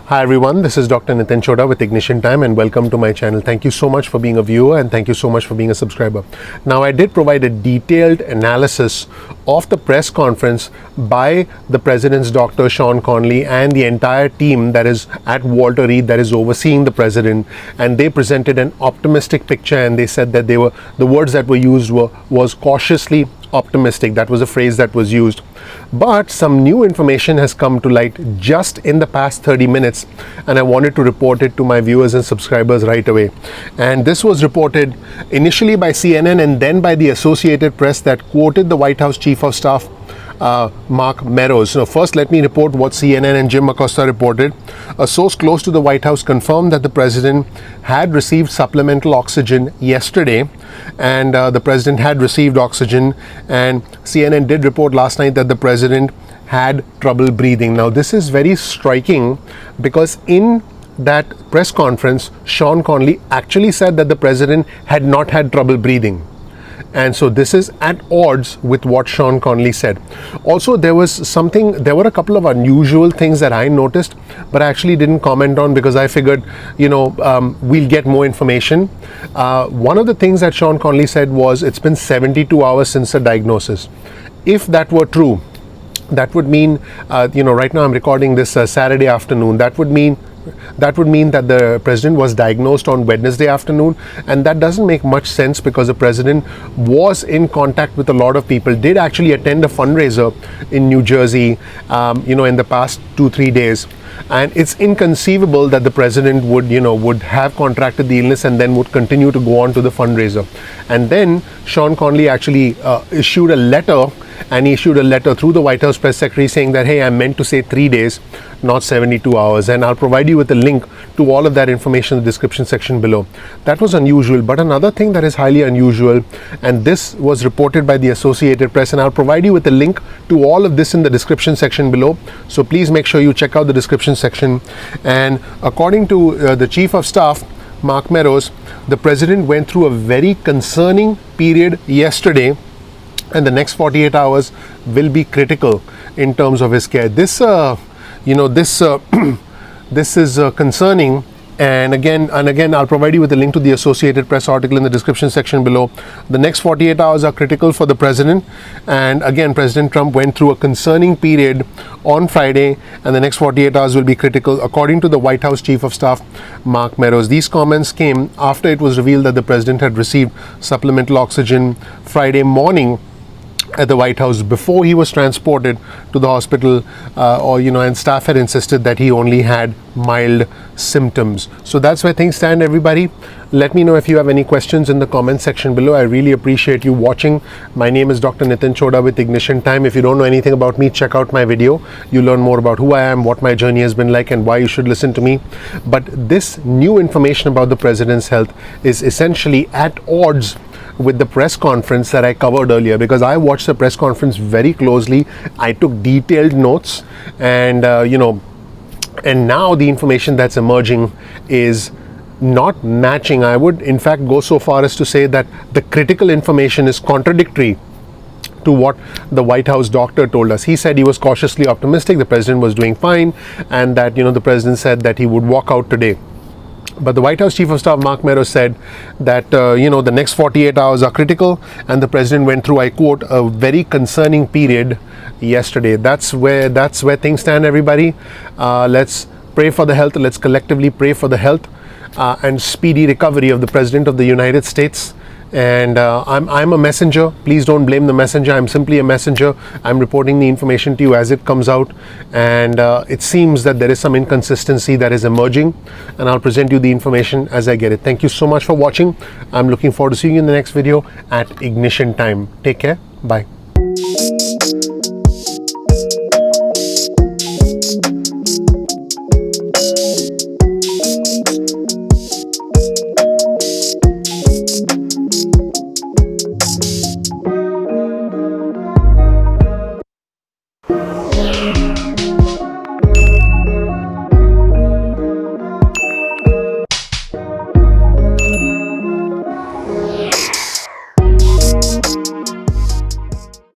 Hi everyone, this is Dr. Nitin Choda with Ignition Time and welcome to my channel. Thank you so much for being a viewer and thank you so much for being a subscriber. Now, I did provide a detailed analysis of the press conference by the President's doctor Sean Conley and the entire team that is at Walter Reed that is overseeing the President, and they presented an optimistic picture, and they said that the words that were used was cautiously optimistic. That was a phrase that was used. But some new information has come to light just in the past 30 minutes, and I wanted to report it to my viewers and subscribers right away. And this was reported initially by CNN and then by the Associated Press that quoted the White House Chief of Staff Mark Meadows. So first, let me report what CNN and Jim Acosta reported. A source close to the White House confirmed that the President had received supplemental oxygen yesterday, and the President had received oxygen, and CNN did report last night that the President had trouble breathing. Now, this is very striking because in that press conference, Sean Conley actually said that the President had not had trouble breathing. And so this is at odds with what Sean Conley said. Also, there were a couple of unusual things that I noticed, but I actually didn't comment on because I figured, we'll get more information. One of the things that Sean Conley said was it's been 72 hours since the diagnosis. If that were true, that would mean, right now I'm recording this Saturday afternoon. That would mean that the President was diagnosed on Wednesday afternoon, and that doesn't make much sense because the President was in contact with a lot of people, did actually attend a fundraiser in New Jersey, in the past 2-3 days. And it's inconceivable that the President would have contracted the illness and then would continue to go on to the fundraiser. And then Sean Conley actually issued a letter, and he issued a letter through the White House press secretary saying that, hey, I meant to say 3 days, not 72 hours. And I'll provide you with a link to all of that information in the description section below. That was unusual. But another thing that is highly unusual, and this was reported by the Associated Press, and I'll provide you with a link to all of this in the description section below. So please make sure you check out the description section. And according to the Chief of Staff, Mark Meadows, the President went through a very concerning period yesterday, and the next 48 hours will be critical in terms of his care. This is concerning. And again, I'll provide you with a link to the Associated Press article in the description section below. The next 48 hours are critical for the President. And again, President Trump went through a concerning period on Friday, and the next 48 hours will be critical, according to the White House Chief of Staff, Mark Meadows. These comments came after it was revealed that the President had received supplemental oxygen Friday morning at the White House before he was transported to the hospital, and staff had insisted that he only had mild symptoms. So that's where things stand, everybody. Let me know if you have any questions in the comment section below. I really appreciate you watching. My name is Dr. Nitin Choda with Ignition Time. If you don't know anything about me, check out my video. You learn more about who I am, what my journey has been like, and why you should listen to me. But this new information about the President's health is essentially at odds with the press conference that I covered earlier, because I watched the press conference very closely. I took detailed notes, and and now the information that's emerging is not matching. I would in fact go so far as to say that the critical information is contradictory to what the White House doctor told us. He said he was cautiously optimistic, the President was doing fine, and that the President said that he would walk out today. But the White House Chief of Staff, Mark Meadows, said that, the next 48 hours are critical, and the President went through, I quote, a very concerning period yesterday. That's where things stand, everybody. Let's pray for the health. Let's collectively pray for the health and speedy recovery of the President of the United States. And I'm a messenger. Please don't blame the messenger. I'm simply a messenger. I'm reporting the information to you as it comes out, and it seems that there is some inconsistency that is emerging, and I'll present you the information as I get it. Thank you so much for watching. I'm looking forward to seeing you in the next video at Ignition Time. Take care. Bye.